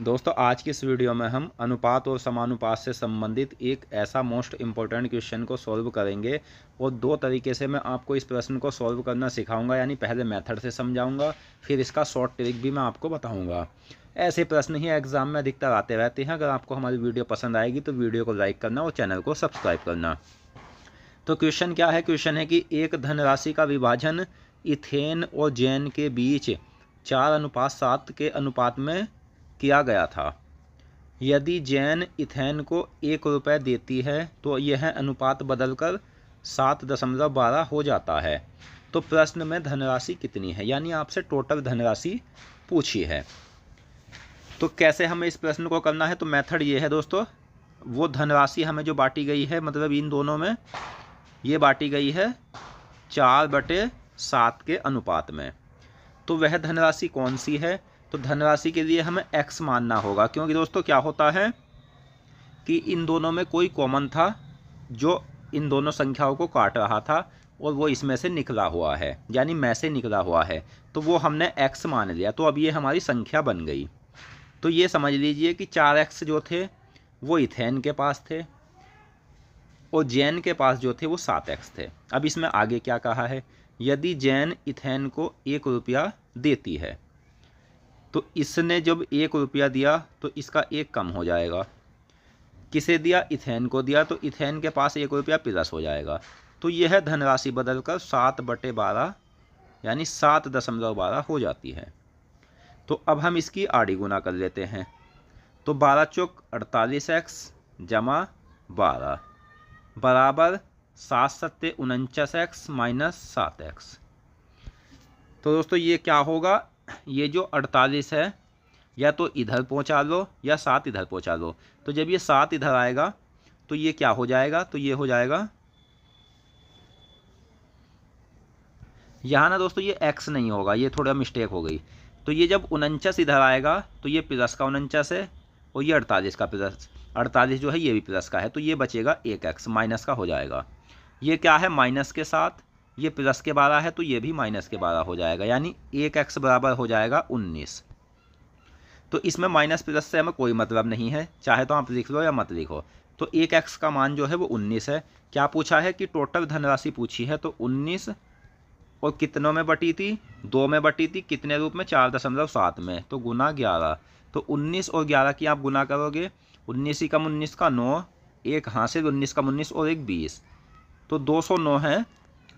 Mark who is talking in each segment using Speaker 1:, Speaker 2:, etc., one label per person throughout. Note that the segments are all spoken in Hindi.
Speaker 1: दोस्तों आज की इस वीडियो में हम अनुपात और समानुपात से संबंधित एक ऐसा मोस्ट इम्पोर्टेंट क्वेश्चन को सॉल्व करेंगे और दो तरीके से मैं आपको इस प्रश्न को सॉल्व करना सिखाऊंगा। यानी पहले मेथड से समझाऊंगा, फिर इसका शॉर्ट ट्रिक भी मैं आपको बताऊंगा। ऐसे प्रश्न ही एग्जाम में अधिकतर आते रहते हैं। अगर आपको हमारी वीडियो पसंद आएगी तो वीडियो को लाइक करना और चैनल को सब्सक्राइब करना। तो क्वेश्चन क्या है? क्वेश्चन है कि एक धनराशि का विभाजन इथेन और जैन के बीच 4:7 के अनुपात में किया गया था। यदि जैन इथेन को 1 रुपये देती है तो यह अनुपात बदलकर 7.12 हो जाता है। तो प्रश्न में धनराशि कितनी है, यानी आपसे टोटल धनराशि पूछी है। तो कैसे हमें इस प्रश्न को करना है? तो मेथड ये है दोस्तों, वो धनराशि हमें जो बांटी गई है, मतलब इन दोनों में ये बांटी गई है 4/7 के अनुपात में। तो वह धनराशि कौन सी है? तो धनराशि के लिए हमें x मानना होगा, क्योंकि दोस्तों क्या होता है कि इन दोनों में कोई कॉमन था जो इन दोनों संख्याओं को काट रहा था और वो इसमें से निकला हुआ है, यानी में से निकला हुआ है। तो वो हमने x मान लिया, तो अब ये हमारी संख्या बन गई। तो ये समझ लीजिए कि 4x जो थे वो इथेन के पास थे और जैन के पास जो थे वो 7x थे। अब इसमें आगे क्या कहा है? यदि जैन इथेन को 1 रुपया देती है तो इसने जब 1 रुपया दिया तो इसका 1 कम हो जाएगा। किसे दिया? इथेन को दिया, तो इथेन के पास 1 रुपया प्लस हो जाएगा। तो यह धनराशि बदलकर 7/12 यानी 7.12 हो जाती है। तो अब हम इसकी आड़ी गुना कर लेते हैं। तो 12 चौक 48x जमा 12 बराबर 7 सत्ते 49x माइनस 7x। तो दोस्तों ये क्या होगा? ये जो 48 है या तो इधर पहुंचा लो या 7 इधर पहुंचा लो। तो जब ये 7 इधर आएगा तो ये क्या हो जाएगा? तो ये हो जाएगा, यहाँ ना दोस्तों ये x नहीं होगा, ये थोड़ा मिस्टेक हो गई। तो ये जब 49 इधर आएगा तो ये प्लस का 49 है और ये 48 का प्लस 48 जो है ये भी प्लस का है, तो ये बचेगा 1x माइनस का हो जाएगा। ये क्या है? माइनस के साथ ये प्लस के 12 है तो ये भी माइनस के 12 हो जाएगा, यानी 1x बराबर हो जाएगा 19। तो इसमें माइनस प्लस से हमें कोई मतलब नहीं है, चाहे तो आप लिख लो या मत लिखो। तो 1x का मान जो है वो 19 है। क्या पूछा है? कि टोटल धनराशि पूछी है। तो 19 और कितनों में बटी थी? 2 में बटी थी। कितने रूप में? 4.7 में। तो गुना 11। तो 19 और 11 की आप गुना करोगे, 19 कम 19 का 9, एक हासिल 19 कम 19 और एक 20, तो 209 है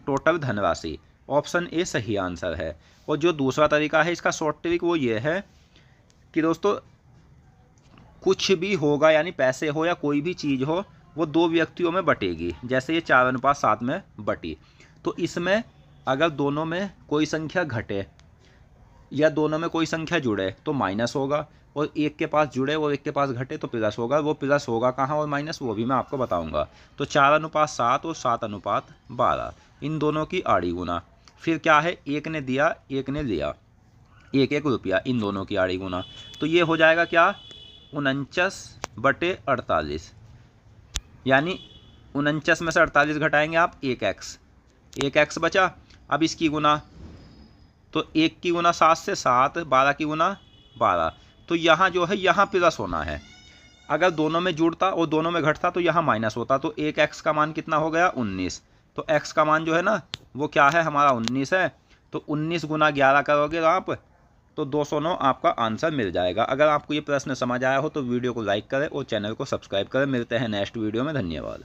Speaker 1: टोटल धनराशि। ऑप्शन ए सही आंसर है। और जो दूसरा तरीका है इसका शॉर्ट ट्रिक वो ये है कि दोस्तों कुछ भी होगा, यानी पैसे हो या कोई भी चीज़ हो, वो 2 व्यक्तियों में बटेगी। जैसे ये 4:7 में बटी, तो इसमें अगर दोनों में कोई संख्या घटे या दोनों में कोई संख्या जुड़े तो माइनस होगा, और एक के पास जुड़े और एक के पास घटे तो प्लस होगा। वो प्लस होगा कहाँ और माइनस, वो भी मैं आपको बताऊंगा। तो 4:7 और 7:12 इन दोनों की आड़ी गुना। फिर क्या है? एक ने दिया एक ने लिया, 1 रुपया, इन दोनों की आड़ी गुना। तो ये हो जाएगा क्या? 49/48, यानी 49 में से 48 घटाएंगे आप, 1x बचा। अब इसकी गुना, तो 1 की गुना 7 से 7, 12 की गुना 12। तो यहाँ जो है यहाँ प्लस होना है। अगर दोनों में जुड़ता और दोनों में घटता तो यहाँ माइनस होता। तो 1x का मान कितना हो गया? 19। तो x का मान जो है ना वो क्या है? हमारा 19 है। तो 19 गुना 11 करोगे आप तो 209 आपका आंसर मिल जाएगा। अगर आपको ये प्रश्न समझ आया हो तो वीडियो को लाइक करें और चैनल को सब्सक्राइब करें। मिलते हैं नेक्स्ट वीडियो में। धन्यवाद।